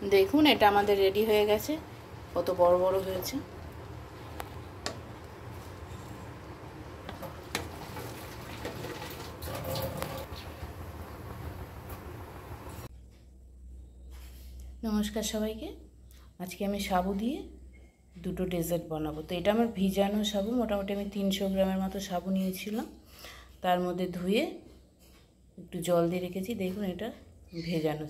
দেখুন এটা আমাদের রেডি হয়ে গেছে, কত বড় বড় হয়েছে। নমস্কার সবাইকে, আজকে আমি সাবু দিয়ে দুটো ডেজার্ট বানাবো। তো এটা আমার ভিজানো সাবু, মোটামুটি আমি 300 গ্রামের মতো সাবু নিয়েছিলাম। তার মধ্যে ধুয়ে একটু জল দিয়ে রেখেছি। দেখুন এটা ভেজানো।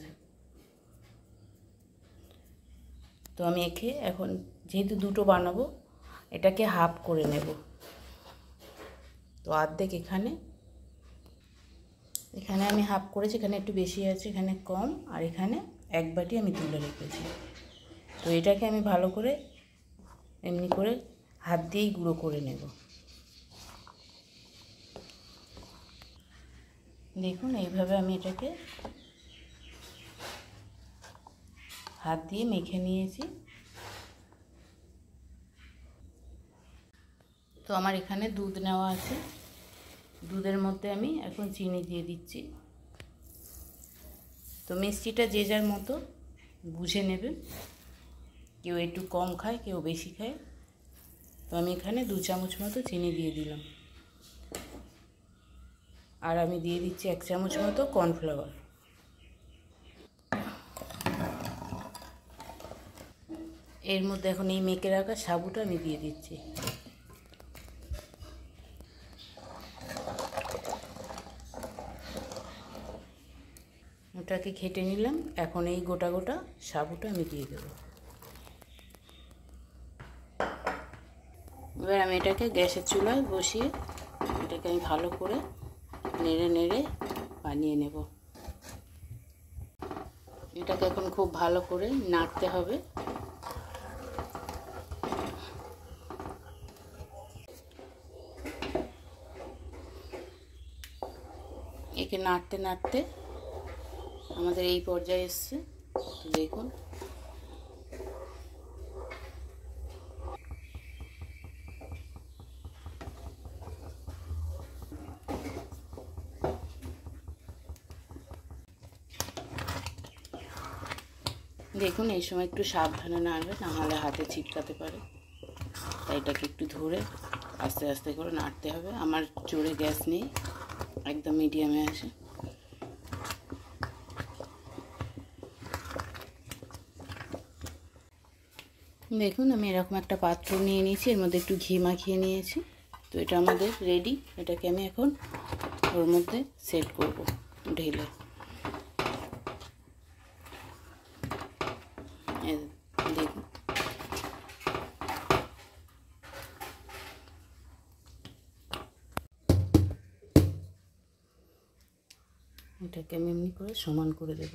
তো আমি একে এখন যেহেতু দুটো বানাবো, এটাকে হাফ করে নেব। তো অর্ধেক এখানে আমি হাফ করেছি, এখানে একটু বেশি আছে, এখানে কম, আর এখানে এক বাটি আমি তুলে রেখেছি। তো এটাকে আমি ভালো করে এমনি করে হাত দিয়েই গুঁড়ো করে নেব। দেখুন এইভাবে আমি এটাকে হাত দিয়ে মেখে নিয়েছি। তো আমার এখানে দুধ নেওয়া আছে, দুধের মধ্যে আমি এখন চিনি দিয়ে দিচ্ছি। তো মিষ্টিটা যে যার মতো বুঝে নেবেন, কেউ একটু কম খায়, কেউ বেশি খায়। তো আমি এখানে 2 চামচ মতো চিনি দিয়ে দিলাম, আর আমি দিয়ে দিচ্ছি 1 চামচ মতো কর্নফ্লাওয়ার। এর মধ্যে এখন এই মেখে রাখা সাবুটা আমি দিয়ে দিচ্ছি। ওটাকে ঘেটে নিলাম। এখন এই গোটা গোটা সাবুটা আমি দিয়ে দেবো। এবার আমি এটাকে গ্যাসের চুলায় বসিয়ে এটাকে আমি ভালো করে নেড়ে নেড়ে বানিয়ে নেব। এটাকে এখন খুব ভালো করে নাড়তে হবে। একে নাড়তে নাড়তে আমাদের এই পর্যায়ে এসছে। দেখুন দেখুন এই সময় একটু সাবধানে নাড়বে, নাহলে হাতে ছিটকাতে পারে। তাই এটাকে একটু ধরে আস্তে আস্তে করে নাড়তে হবে। আমার জোরে গ্যাস নেই, একদম মিডিয়ামে আসে। দেখুন আমি এরকম একটা পাত্র নিয়ে নিয়েছি, এর মধ্যে একটু ঘি মাখিয়ে নিয়েছি। তো এটা আমাদের রেডি। এটাকে আমি এখন ওর মধ্যে সেট করব ঢেলে। দেখুন এটাকে আমি এমনি করে সমান করে দেব।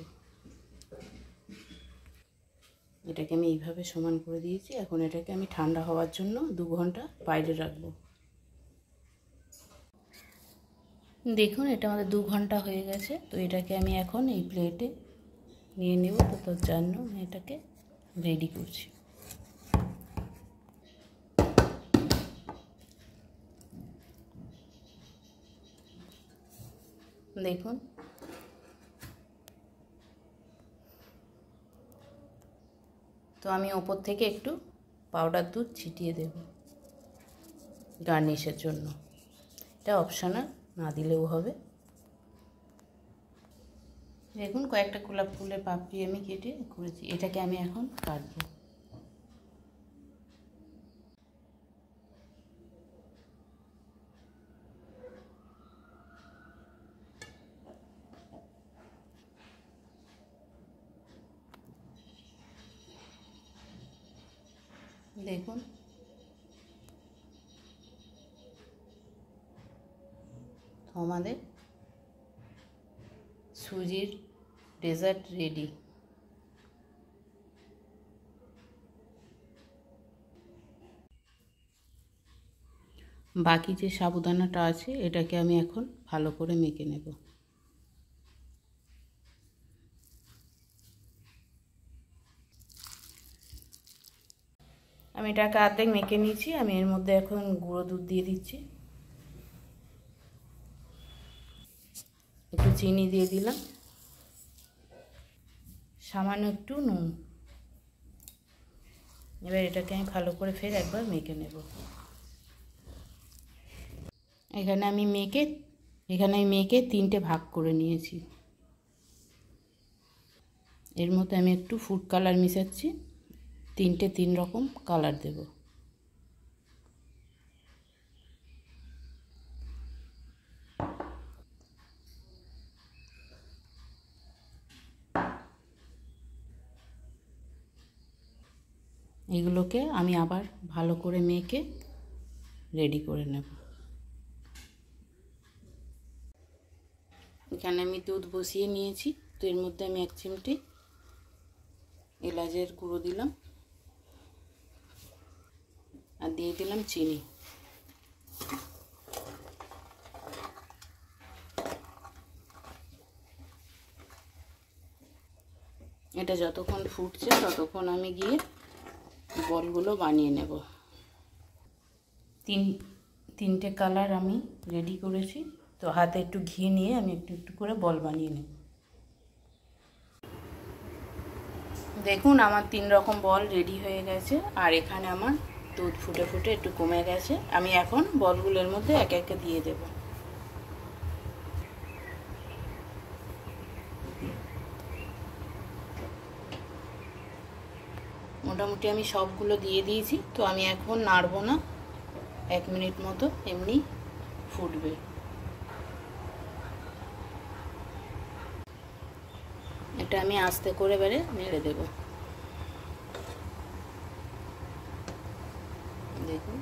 এটাকে আমি এইভাবে সমান করে দিয়েছি। এখন এটাকে আমি ঠান্ডা হওয়ার জন্য 2 ঘন্টা বাইরে রাখবো। দেখুন এটা আমাদের 2 ঘন্টা হয়ে গেছে। তো এটাকে আমি এখন এই প্লেটে নিয়ে নেব। তো তার জন্য আমি এটাকে রেডি করছি। দেখুন তো আমি ওপর থেকে একটু পাউডার দুধ ছিটিয়ে দেব গার্নিশের জন্য। এটা অপশনাল, না দিলেও হবে। দেখুন কয়েকটা গোলাপ ফুলের পাপড়ি আমি কেটে করেছি। এটাকে আমি এখন কাটবো। দেখুন তো আমাদের সুজির ডেজার্ট রেডি। বাকি যে সাবুদানাটা আছে এটাকে আমি এখন ভালো করে মেখে নেব। আমি এটাকে অর্ধেক মেখে নিয়েছি। আমি এর মধ্যে এখন গুঁড়ো দুধ দিয়ে দিচ্ছি, একটু চিনি দিয়ে দিলাম, সামান্য একটু নুন। এবার এটাকে আমি ভালো করে ফের একবার মেখে নেব। এখানে আমি মেখে 3টে ভাগ করে নিয়েছি। এর মধ্যে আমি একটু ফুড কালার মিশাচ্ছি, 3টে 3 রকম কালার দেব। এগুলোকে আমি আবার ভালো করে মেখে রেডি করে নেব। এখানে আমি দুধ বসিয়ে নিয়েছি, তো এর মধ্যে আমি 1 চিমটি এলাচের গুঁড়ো দিলাম আর দিয়ে দিলাম চিনি। এটা যতক্ষণ ফুটছে ততক্ষণ আমি গিয়ে বলগুলো বানিয়ে নেব। 3টে কালার আমি রেডি করেছি, তো হাতে একটু ঘি নিয়ে আমি একটু একটু করে বল বানিয়ে নেব। দেখুন আমার 3 রকম বল রেডি হয়ে গেছে, আর এখানে আমার দুধ ফুটে ফুটে একটু কমে গেছে। আমি এখন বলগুলোর মধ্যে একে একে দিয়ে দেব। মোটামুটি আমি সবগুলো দিয়ে দিয়েছি, তো আমি এখন নাড়ব না, 1 মিনিট মতো এমনি ফুটবে। এটা আমি আস্তে করে এবারে নেড়ে দেব। দেখুন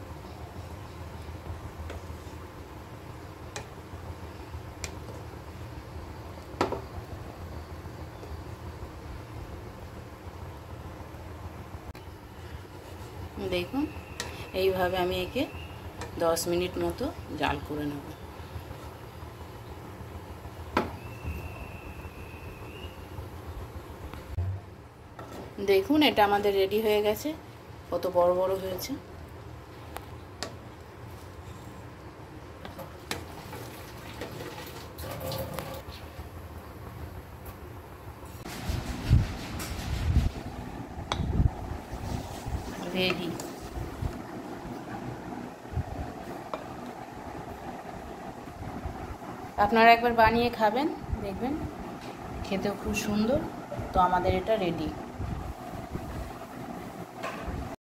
দেখুন এইভাবে আমি একে 10 মিনিট মতো জাল করে নেব। দেখুন এটা আমাদের রেডি হয়ে গেছে, কত বড় বড় হয়েছে। রেডি। আপনারা একবার বানিয়ে খাবেন, দেখবেন খেতেও খুব সুন্দর। তো আমাদের এটা রেডি।